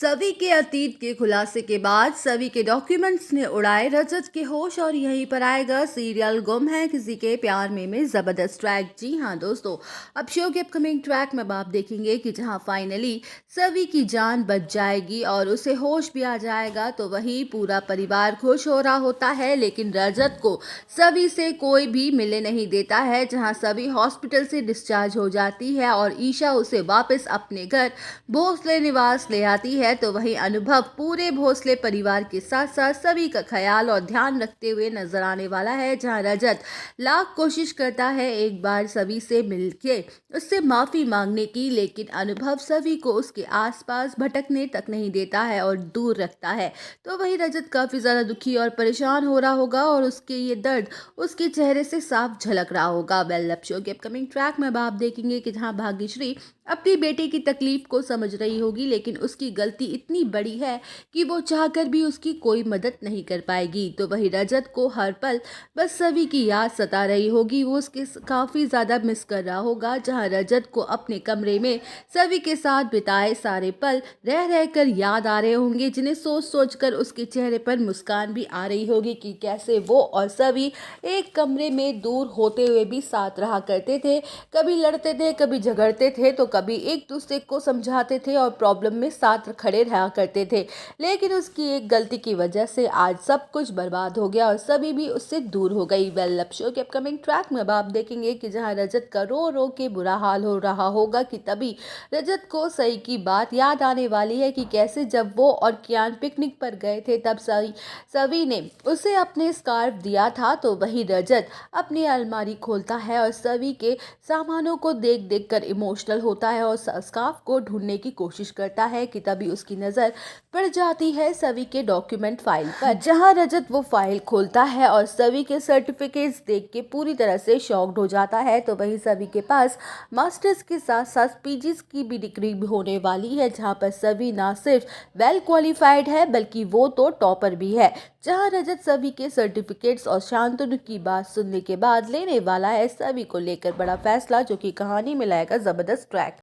सभी के अतीत के खुलासे के बाद सभी के डॉक्यूमेंट्स ने उड़ाए रजत के होश और यहीं पर आएगा सीरियल गुम है किसी के प्यार में जबरदस्त ट्रैक। जी हाँ दोस्तों, अब शो के अपकमिंग ट्रैक में आप देखेंगे कि जहां फाइनली सभी की जान बच जाएगी और उसे होश भी आ जाएगा तो वही पूरा परिवार खुश हो रहा होता है, लेकिन रजत को सभी से कोई भी मिलने नहीं देता है। जहां सभी हॉस्पिटल से डिस्चार्ज हो जाती है और ईशा उसे वापस अपने घर भोसले निवास ले आती है, तो वहीं अनुभव पूरे भोसले परिवार के साथ साथ सभी का ख्याल और ध्यान रखते हुए नजर आने वाला है। जहां रजत लाख कोशिश करता है एक बार सभी से मिलके उससे माफी मांगने की, लेकिन अनुभव सभी को उसके आसपास भटकने तक नहीं देता है और दूर रखता है। तो वहीं रजत काफी ज्यादा दुखी और परेशान हो रहा होगा और उसके ये दर्द उसके चेहरे से साफ झलक रहा होगा। वेल, अब शो के अपकमिंग ट्रैक में अब आप देखेंगे कि जहां भाग्यश्री अपनी बेटी की तकलीफ को समझ रही होगी, लेकिन उसकी गलती इतनी बड़ी है कि वो चाहकर भी उसकी कोई मदद नहीं कर पाएगी। तो वही रजत को हर पल बस सभी की याद सता रही होगी, वो उसके काफी ज्यादा मिस कर रहा होगा। जहां रजत को अपने कमरे में सभी के साथ बिताए सारे पल रह रह कर याद आ रहे होंगे, जिन्हें सोच सोच कर उसके चेहरे पर मुस्कान भी आ रही होगी कि कैसे वो और सभी एक कमरे में दूर होते हुए भी साथ रहा करते थे। कभी लड़ते थे, कभी झगड़ते थे, तो कभी एक दूसरे को समझाते थे और प्रॉब्लम में साथ खड़े रहा करते थे। लेकिन उसकी एक गलती की वजह से आज सब कुछ बर्बाद हो गया और सभी भी उससे दूर हो गई। वेल, अब शो के अपकमिंग ट्रैक में अब आप देखेंगे कि जहां रजत का रो रो के बुरा हाल हो रहा होगा कि तभी रजत को सई की बात याद आने वाली है कि कैसे जब वो और कियान पिकनिक पर गए थे तब सभी ने उसे अपने स्कार्फ दिया था। तो वही रजत अपनी अलमारी खोलता है और सभी के सामानों को देख देख कर इमोशनल होता है और स्कार्फ को ढूंढने की कोशिश करता है कि तभी उसकी नजर पड़ जाती है सभी के डॉक्यूमेंट फाइल पर। जहां रजत वो फाइल खोलता है और सभी के सर्टिफिकेट्स देख के पूरी तरह से शॉक्ड हो जाता है। तो वही सभी के पास मास्टर्स के साथ साथ पीजीज की भी डिग्री भी होने वाली है, जहां पर सभी ना सिर्फ वेल क्वालिफाइड है बल्कि वो तो टॉपर भी है। जहां रजत सभी के सर्टिफिकेट्स और शांतनु की बात सुनने के बाद लेने वाला है सभी को लेकर बड़ा फैसला, जो कि कहानी में लाएगा जबरदस्त ट्रैक।